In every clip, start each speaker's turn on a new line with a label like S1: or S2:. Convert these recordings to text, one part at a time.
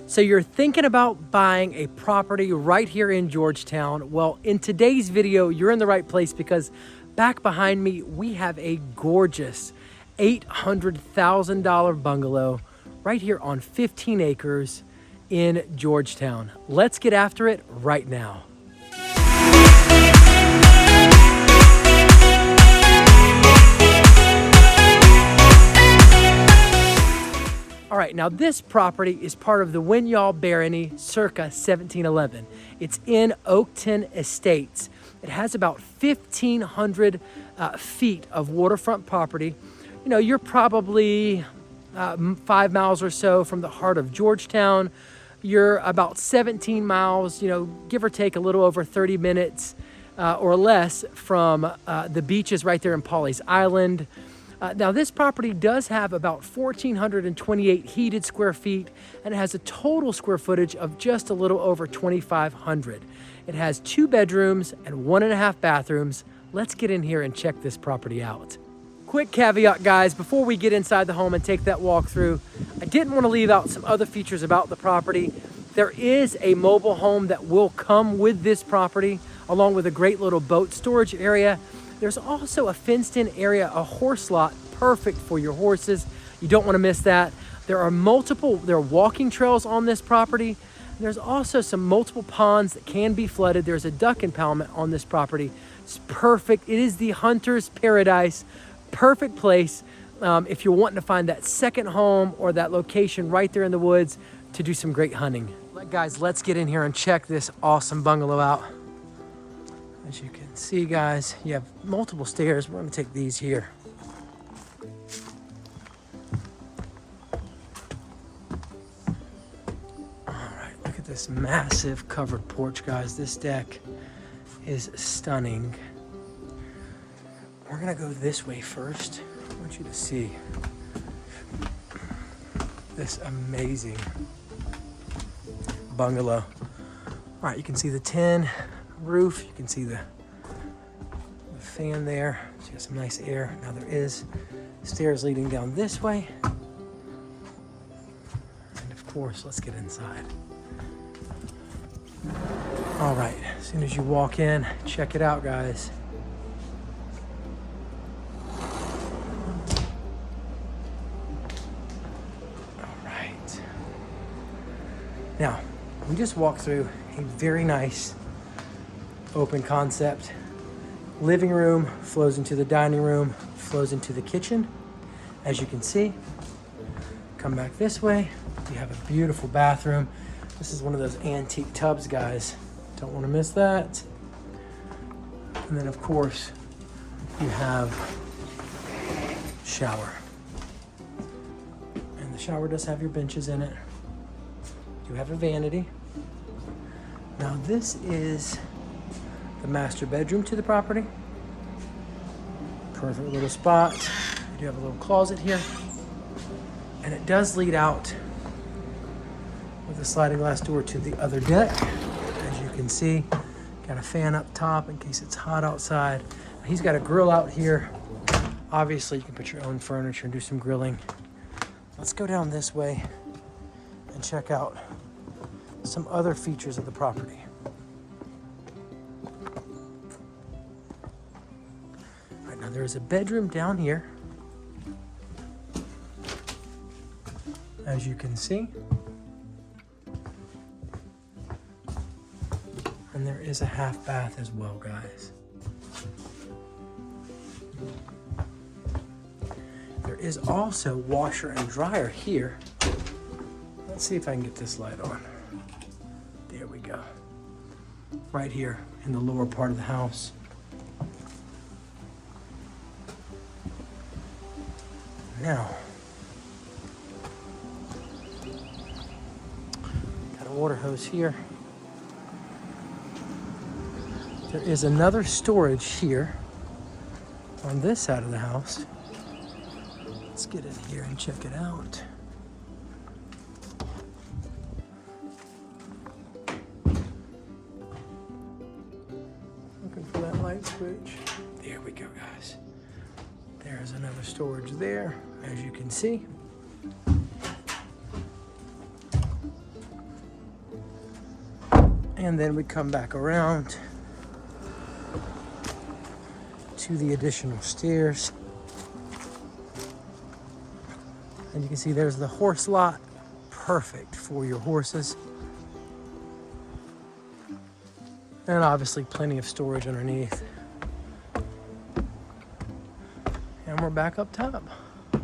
S1: So you're thinking about buying a property right here in Georgetown. Well, in today's video, you're in the right place because back behind me, we have a gorgeous $800,000 bungalow right here on 15 acres in Georgetown. Let's get after it right now. All right, now this property is part of the Winyall Barony circa 1711. It's in Oakton Estates. It has about 1,500 feet of waterfront property. You know, you're probably 5 miles or so from the heart of Georgetown. You're about 17 miles, you know, give or take a little over 30 minutes or less from the beaches right there in Pawleys Island. Now this property does have about 1,428 heated square feet, and it has a total square footage of just a little over 2,500. It has 2 bedrooms and 1.5 bathrooms. Let's get in here and check this property out. Quick caveat, guys, before we get inside the home and take that walk through, I didn't want to leave out some other features about the property. There is a mobile home that will come with this property, along with a great little boat storage area. There's also a fenced-in area, a horse lot, perfect for your horses. You don't want to miss that. There are walking trails on this property. There's also some multiple ponds that can be flooded. There's a duck impoundment on this property. It's perfect. It is the hunter's paradise. Perfect place if you're wanting to find that second home or that location right there in the woods to do some great hunting. Guys, let's get in here and check this awesome bungalow out. As you can see, guys, you have multiple stairs. We're going to take these here. All right, look at this massive covered porch, guys. This deck is stunning. We're going to go this way first. I want you to see this amazing bungalow. All right, you can see the tin roof. You can see the fan there. So you got some nice air. Now there is stairs leading down this way. And of course, let's get inside. All right, as soon as you walk in, check it out, guys. All right. Now, we just walked through a very nice open concept. Living room flows into the dining room, flows into the kitchen. As you can see, come back this way, you have a beautiful bathroom. This is one of those antique tubs, guys. Don't want to miss that. And then of course, you have shower. And the shower does have your benches in it. You have a vanity. Now this is the master bedroom to the property. Perfect little spot. You do have a little closet here. And it does lead out with a sliding glass door to the other deck. As you can see, got a fan up top in case it's hot outside. He's got a grill out here. Obviously, you can put your own furniture and do some grilling. Let's go down this way and check out some other features of the property. Now there is a bedroom down here, as you can see, and there is a half bath as well, guys. There is also washer and dryer here. Let's see if I can get this light on. There we go. Right here in the lower part of the house. Now, got a water hose here. There is another storage here on this side of the house. Let's get in here and check it out. Looking for that light switch. There we go, guys. There's another storage there, as you can see. And then we come back around to the additional stairs. And you can see there's the horse lot, perfect for your horses. And obviously plenty of storage underneath. And we're back up top. All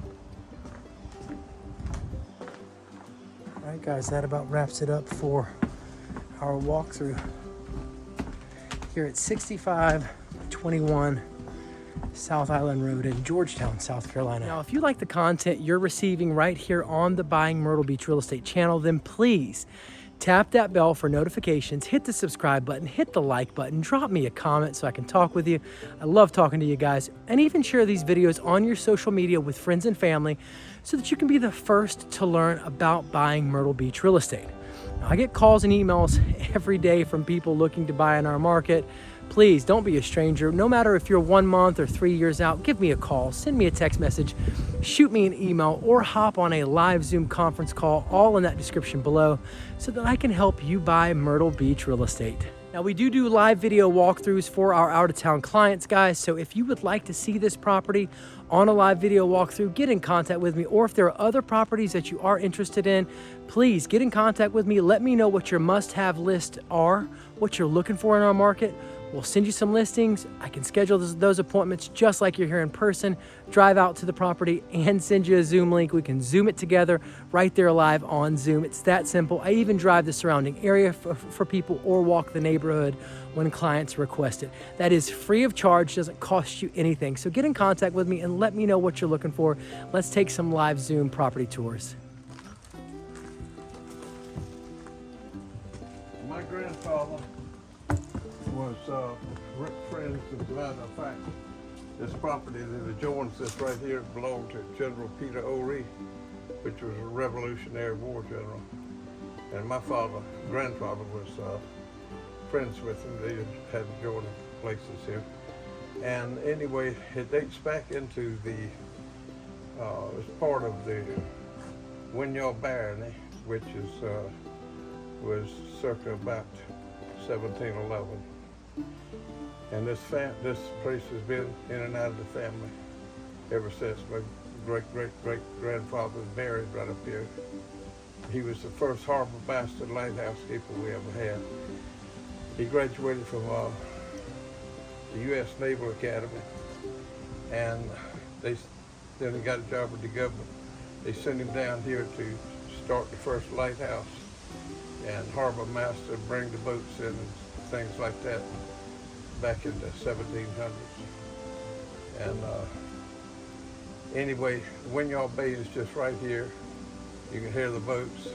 S1: right, guys, that about wraps it up for our walkthrough here at 6521 South Island Road in Georgetown, South Carolina. Now, if you like the content you're receiving right here on the Buying Myrtle Beach Real Estate channel, then please tap that bell for notifications, hit the subscribe button, hit the like button, drop me a comment so I can talk with you. I love talking to you guys, and even share these videos on your social media with friends and family so that you can be the first to learn about buying Myrtle Beach real estate. Now, I get calls and emails every day from people looking to buy in our market. Please don't be a stranger. No matter if you're 1 month or 3 years out, give me a call, send me a text message, shoot me an email, or hop on a live Zoom conference call, all in that description below, so that I can help you buy Myrtle Beach real estate. Now, we do live video walkthroughs for our out-of-town clients, guys. So if you would like to see this property on a live video walkthrough, get in contact with me. Or if there are other properties that you are interested in, please get in contact with me. Let me know what your must-have list are, what you're looking for in our market. We'll send you some listings. I can schedule those appointments just like you're here in person, drive out to the property and send you a Zoom link. We can Zoom it together right there live on Zoom. It's that simple. I even drive the surrounding area for people or walk the neighborhood when clients request it. That is free of charge, doesn't cost you anything. So get in contact with me and let me know what you're looking for. Let's take some live Zoom property tours.
S2: My grandfather was friends. As a matter of fact, this property that adjoins this right here belonged to General Peter O'Ree, which was a Revolutionary War general. And my grandfather was friends with him. They had adjoining places here. And anyway, it dates back into the, it's part of the Winyard barony, which is, was circa about 1711. And this place has been in and out of the family ever since. My great-great-great-grandfather was buried right up here. He was the first harbor master lighthouse keeper we ever had. He graduated from the U.S. Naval Academy, and then he got a job with the government. They sent him down here to start the first lighthouse and harbor master, bring the boats in and things like that back in the 1700s. And anyway, Winyard Bay is just right here. You can hear the boats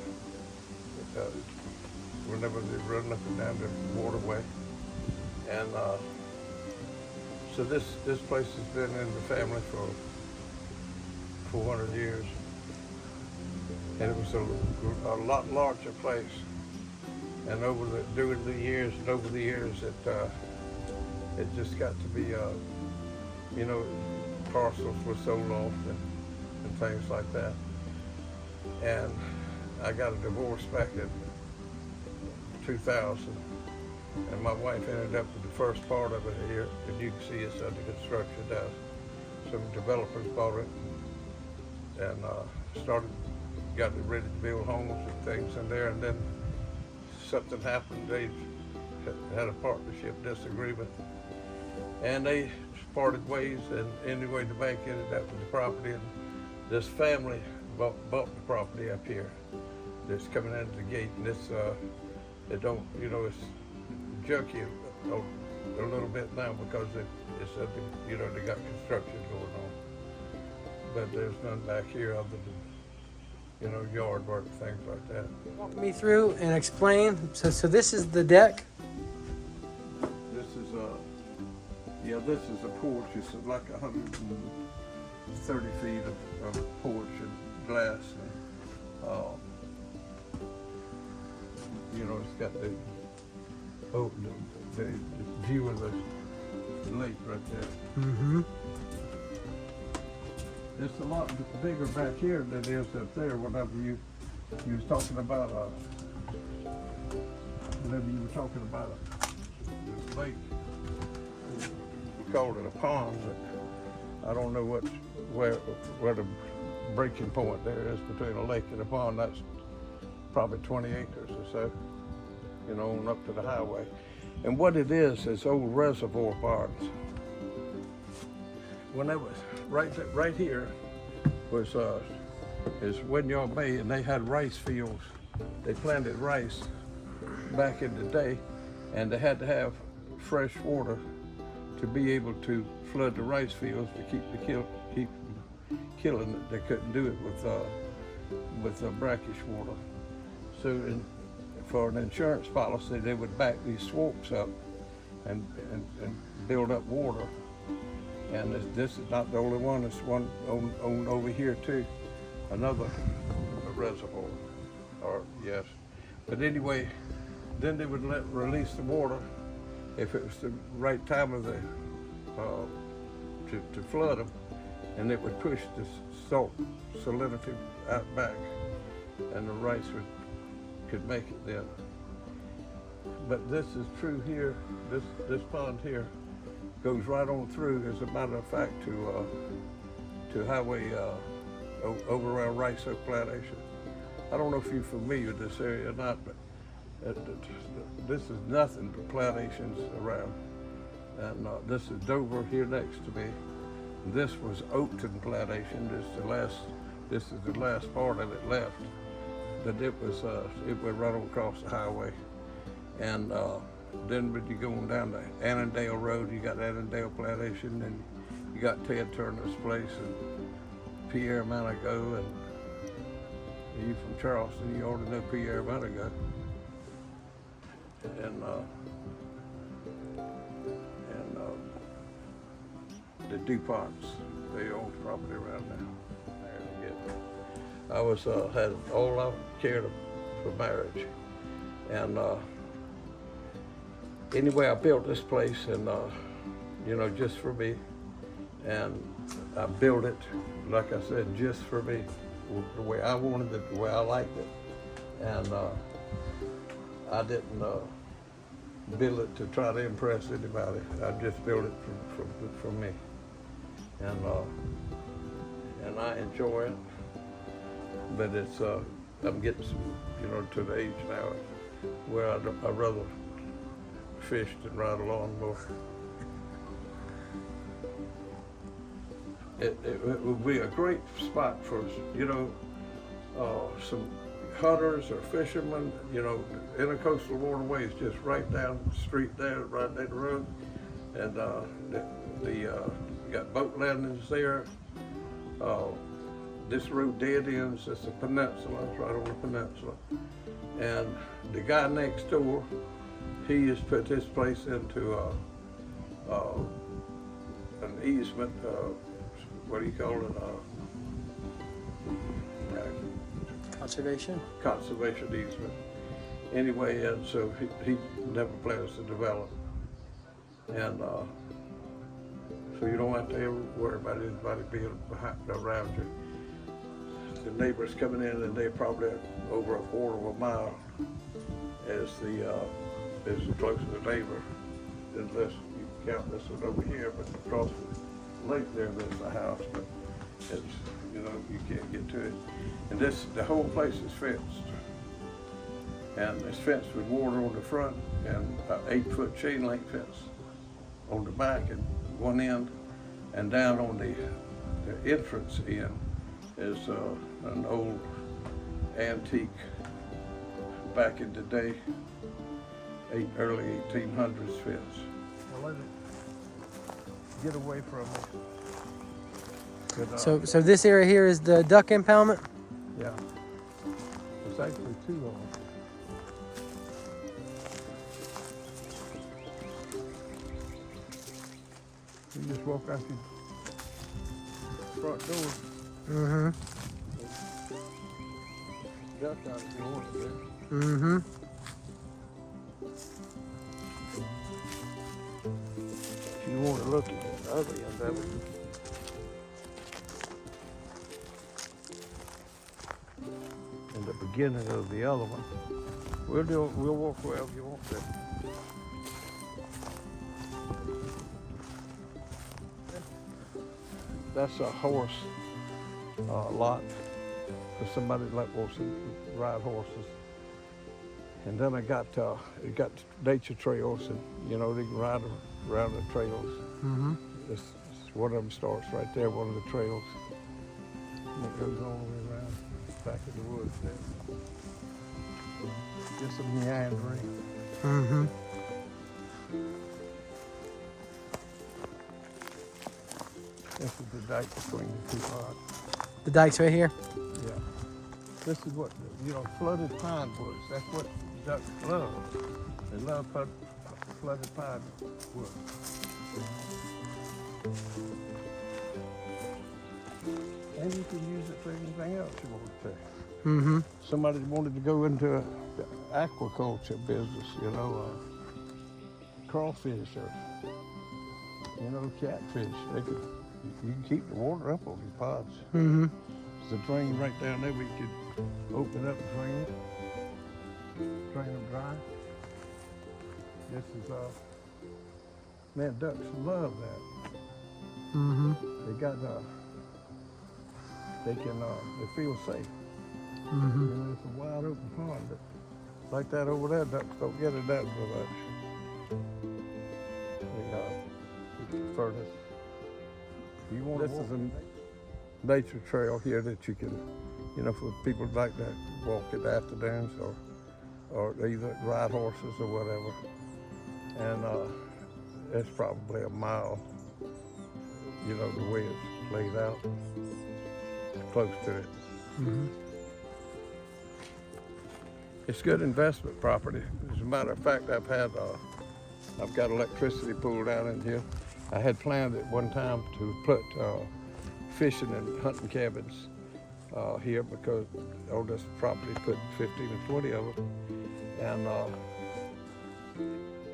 S2: whenever they run up and down the waterway. And so this place has been in the family for 400 years. And it was a lot larger place. And during the years, it just got to be, you know, parcels were sold off and things like that. And I got a divorce back in 2000, and my wife ended up with the first part of it here, and you can see it's under construction now. Some developers bought it and got it ready to build homes and things in there, and then something happened. They had a partnership disagreement, and they parted ways. And anyway, the bank ended up with the property, and this family bought the property up here. That's coming into the gate, and it's it don't, you know, it's junky a little bit now because it's you know, they got construction going on. But there's none back here other than, you know, yard work, things like that.
S1: Walk me through and explain. So this is the deck.
S2: This is this is a porch. It's like 130 feet of porch and glass. And, you know, it's got the view of the lake right there.
S1: Mm-hmm.
S2: It's a lot bigger back here than it is up there. Whenever you was talking about whenever you were talking about this lake, we called it a pond, but I don't know where the breaking point there is between a lake and a pond. That's probably 20 acres or so, you know, and up to the highway. And what it is old reservoir ponds. When I was right here was is Winyard Bay, and they had rice fields. They planted rice back in the day, and they had to have fresh water to be able to flood the rice fields to keep killing it. They couldn't do it with brackish water. So for an insurance policy, they would back these swamps up and build up water. And this is not the only one. There's one on over here too, another reservoir, or yes. But anyway, then they would release the water if it was the right time of the to flood them, and it would push the salt salinity out back, and the rice could make it then. But this is true here. This pond here goes right on through, as a matter of fact, to highway over around Rice Oak Plantation. I don't know if you're familiar with this area or not, but this is nothing but plantations around. And this is Dover here next to me. This was Oakton Plantation. This is the last part of it left. But it went right across the highway. And then when you going down the Annandale Road, you got Annandale Plantation, and you got Ted Turner's place and Pierre Manigault, and you from Charleston, you ought to know Pierre Manigault. And the DuPonts, they own property around there. I was had all I cared for marriage, and anyway, I built this place, and you know, just for me. And I built it, like I said, just for me, the way I wanted it, the way I liked it. And I didn't build it to try to impress anybody. I just built it for me. And I enjoy it. But it's I'm getting, you know, to the age now where I'd rather fish than ride a lawnmower. It would be a great spot for, you know, some hunters or fishermen, you know. Intercoastal waterways just right down the street there, right down the road. And you got boat landings there. This road dead ends, it's a peninsula, it's right on the peninsula. And the guy next door, he has put his place into an easement, what do you call it?
S1: Conservation?
S2: Conservation easement. Anyway, and so he never plans to develop. And so you don't have to ever worry about anybody being around you. The neighbors coming in, and they're probably over a quarter of a mile as the closest neighbor, unless you count this one over here, but across the lake there's a house, but it's, you know, you can't get to it. And the whole place is fenced. And it's fenced with water on the front and an 8-foot chain link fence on the back and one end, and down on the entrance end is an old antique, back in the day, early 1800s fence. Now let it get away from me. But,
S1: So this area here is the duck impoundment?
S2: yeah. There's actually two of them. You just walk out your front door.
S1: Mm-hmm.
S2: Duck out if you want to.
S1: Mm-hmm.
S2: If you want to look at the other end of it. In the beginning of the other one. We'll walk wherever you want to. That's a horse lot for somebody that wants to ride horses. And then it got nature trails, and they can ride around the trails.
S1: Mm-hmm.
S2: This one of them starts right there, one of the trails, and it goes all the way around back in the woods there. Just some meandering.
S1: Mm-hmm.
S2: This is the dike between the two lots.
S1: The dike's right here.
S2: Yeah. This is what, flooded pine woods. That's what ducks love. They love flooded pine woods. And you can use it for anything else you want to.
S1: Mm-hmm.
S2: Somebody wanted to go into the aquaculture business, crawfish or, catfish. You can keep the water up on your pods.
S1: Mm-hmm.
S2: There's a drain right down there where you could open up and drain them dry. This is, ducks love that.
S1: Mm-hmm.
S2: They feel safe.
S1: Mm-hmm.
S2: It's a wide open pond, but like that over there, ducks don't get it that much. They prefer this. This is a nature trail here that you can, for people like that walk at afternoons or either ride horses or whatever. And it's probably a mile, the way it's laid out, close to it.
S1: Mm-hmm.
S2: It's good investment property. As a matter of fact, I've got electricity pulled down in here. I had planned at one time to put fishing and hunting cabins here because on this property put 15 or 20 of them,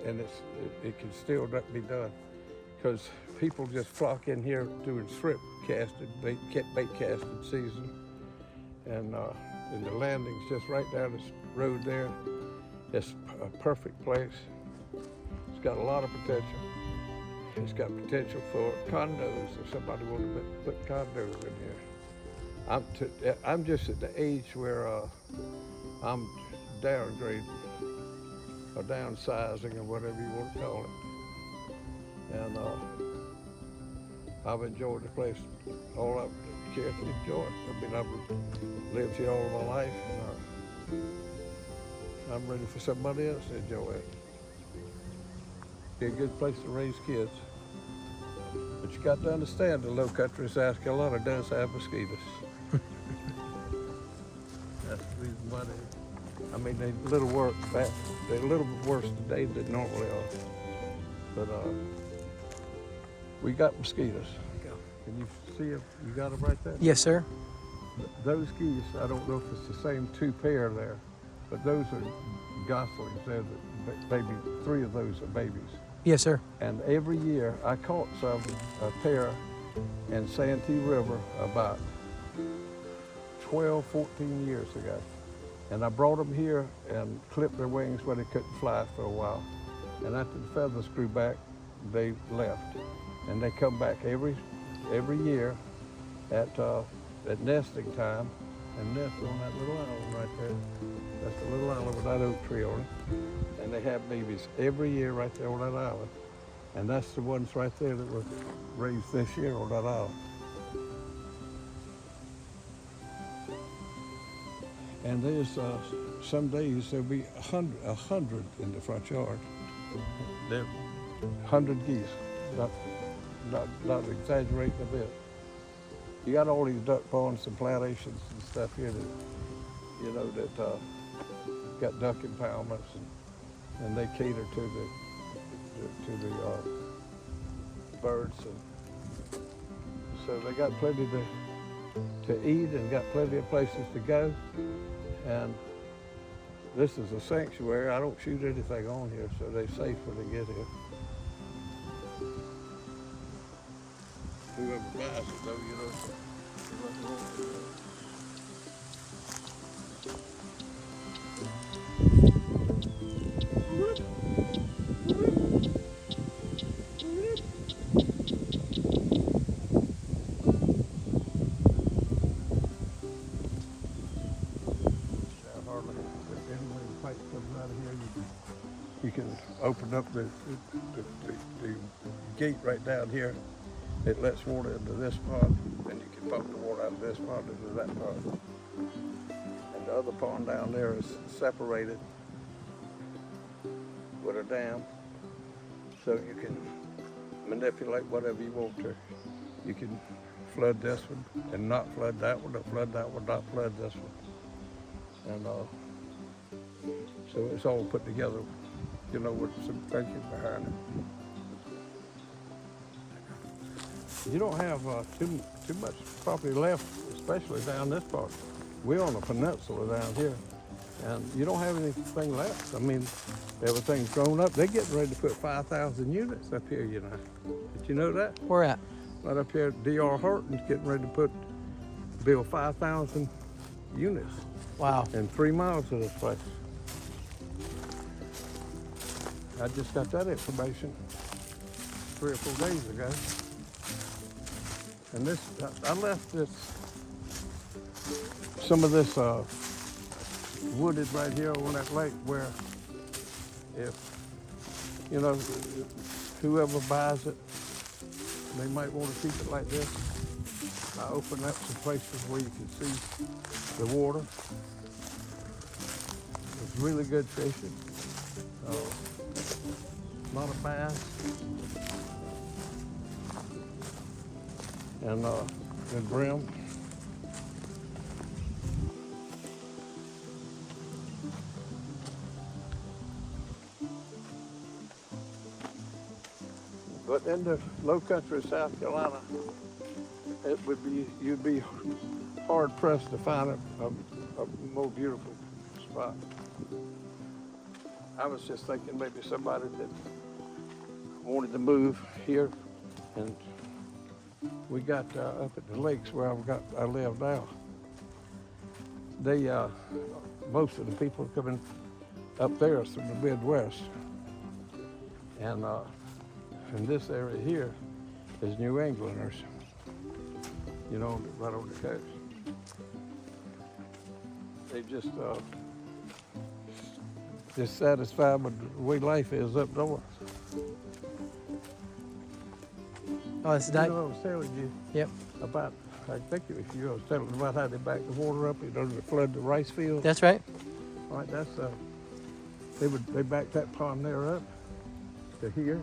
S2: and it can still be done because people just flock in here doing shrimp casting, bait casting season, and the landing's just right down this road there. It's a perfect place. It's got a lot of potential. It's got potential for condos if somebody wanted to put condos in here. I'm just at the age where I'm downgrading or downsizing or whatever you want to call it. And I've enjoyed the place all I've cared to enjoy it. I mean, I've lived here all my life, and I'm ready for somebody else to enjoy it. Be a good place to raise kids. But you got to understand the low country South Carolina does have mosquitoes. That's the reason why they're a little worse today than normally are. But we got mosquitoes. Can you see them? You got them right there?
S1: Yes, sir.
S2: Those geese, I don't know if it's the same two pair there, but those are goslings. They're the three of those are babies.
S1: Yes, sir.
S2: And every year I caught a pair in Santee River about 12, 14 years ago. And I brought them here and clipped their wings where they couldn't fly for a while. And after the feathers grew back, they left. And they come back every year at nesting time and nest on that little island right there. That's the little island with that oak tree on it. And they have babies every year right there on that island. And that's the ones right there that were raised this year on that island. And there's some days there'll be 100 in the front yard. There, 100 geese, not exaggerating a bit. You got all these duck ponds and plantations and stuff here that, that got duck impoundments, and they cater to the birds, and so they got plenty to eat and got plenty of places to go. And this is a sanctuary. I don't shoot anything on here, so they're safe when they get here. Whoever buys it, though, pipe comes out of here. You can open up the gate right down here. It lets water into this pond, and you can pump the water out of this pond into that pond. And the other pond down there is separated with a dam, so you can manipulate whatever you want to. You can flood this one and not flood that one, or flood that one, not flood this one. And so it's all put together, you know, with some thinking behind it. You don't have too much property left, especially down this part. We're on a peninsula down here, and you don't have anything left. I mean, everything's grown up. They're getting ready to put 5,000 units up here, you know. Did you know that?
S1: Where at?
S2: Right up here, D.R. Horton's getting ready to build 5,000 units.
S1: Wow.
S2: In 3 miles of this place. I just got that information 3 or 4 days ago. And this, I left some of this wooded right here on that lake, where if, you know, whoever buys it, they might want to keep it like this. I opened up some places where you can see the water. It's really good fishing. A lot of bass. And good brim. But in the low country of South Carolina, you'd be hard pressed to find a more beautiful spot. I was just thinking maybe somebody that wanted to move here, and we got up at the lakes where I live now. They most of the people coming up there is from the Midwest, and in this area here is New Englanders, you know, right on the coast. They just satisfied with the way life is up north.
S1: Oh, it's
S2: You know, I was telling you
S1: Yep.
S2: about, I think it was you, I was telling about how they back the water up in order to flood the rice fields.
S1: That's right.
S2: All right, that's they backed that pond there up to here,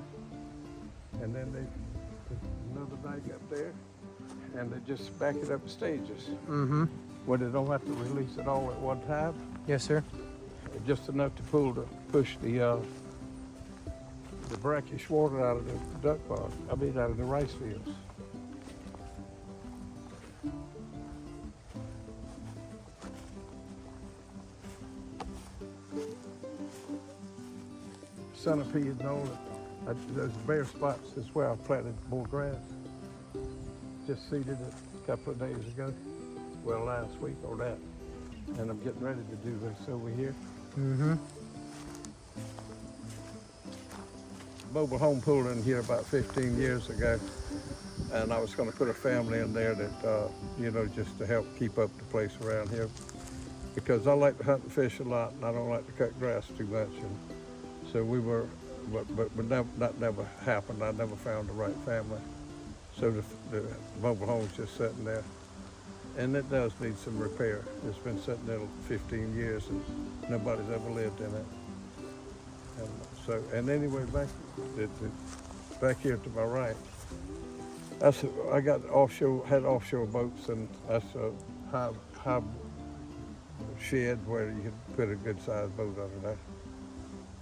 S2: and then they put another dike up there, and they just back it up in stages.
S1: Mm-hmm.
S2: Where they don't have to release it all at one time.
S1: Yes, sir.
S2: Just enough to push the brackish water out of the duck pond. I mean, out of the rice fields. Centipede and all that. Those bare spots is where I planted more grass. Just seeded it a couple of days ago. Well, last week or that. And I'm getting ready to do this over here.
S1: Mm-hmm.
S2: Mobile home pulled in here about 15 years ago, and I was going to put a family in there that, you know, just to help keep up the place around here, because I like to hunt and fish a lot, and I don't like to cut grass too much, and so we were, but that never happened. I never found the right family, so the mobile home's just sitting there, and it does need some repair. It's been sitting there 15 years, and nobody's ever lived in it. And so, and anyway, back here to my right, I got had offshore boats, and that's a high shed where you could put a good sized boat under there.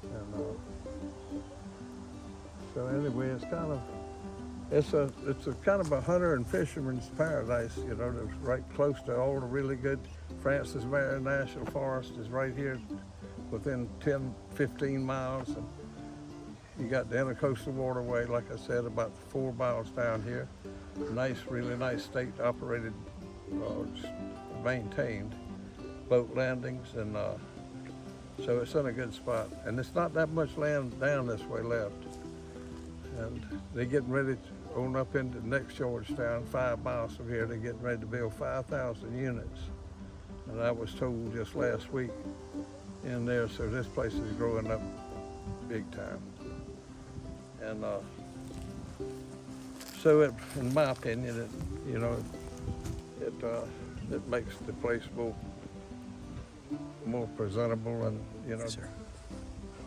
S2: And so anyway, it's a kind of a hunter and fisherman's paradise, you know. That's right close to all the really good. Francis Marion National Forest is right here, within 10, 15 miles. And you got the Intercoastal Waterway, like I said, about 4 miles down here. Nice, really nice state-operated, maintained boat landings, and so it's in a good spot. And it's not that much land down this way left. And they're getting ready to own up into next Georgetown, 5 miles from here. They're getting ready to build 5,000 units. And I was told just last week in there, so this place is growing up big time. And so in my opinion, it makes the place more presentable, and
S1: Yes, sir.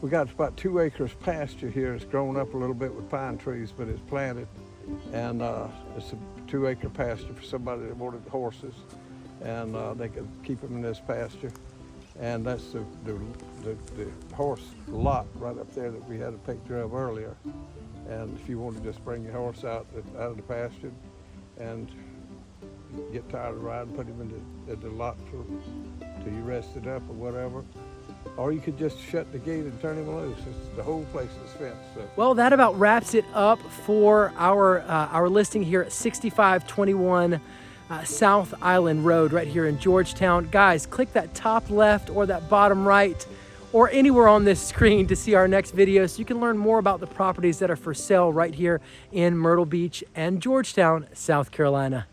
S2: we got about 2 acres pasture here. It's grown up a little bit with pine trees, but it's planted, and it's a 2 acre pasture for somebody that wanted horses, and they could keep them in this pasture. And that's the horse lot right up there that we had a picture of earlier. And if you want to just bring your horse out of the pasture and get tired of riding, put him in the lot till you rested up or whatever. Or you could just shut the gate and turn him loose. The whole place is fenced. So.
S1: Well, that about wraps it up for our listing here at 6521 South Island Road right here in Georgetown. Guys, click that top left or that bottom right or anywhere on this screen to see our next video so you can learn more about the properties that are for sale right here in Myrtle Beach and Georgetown, South Carolina.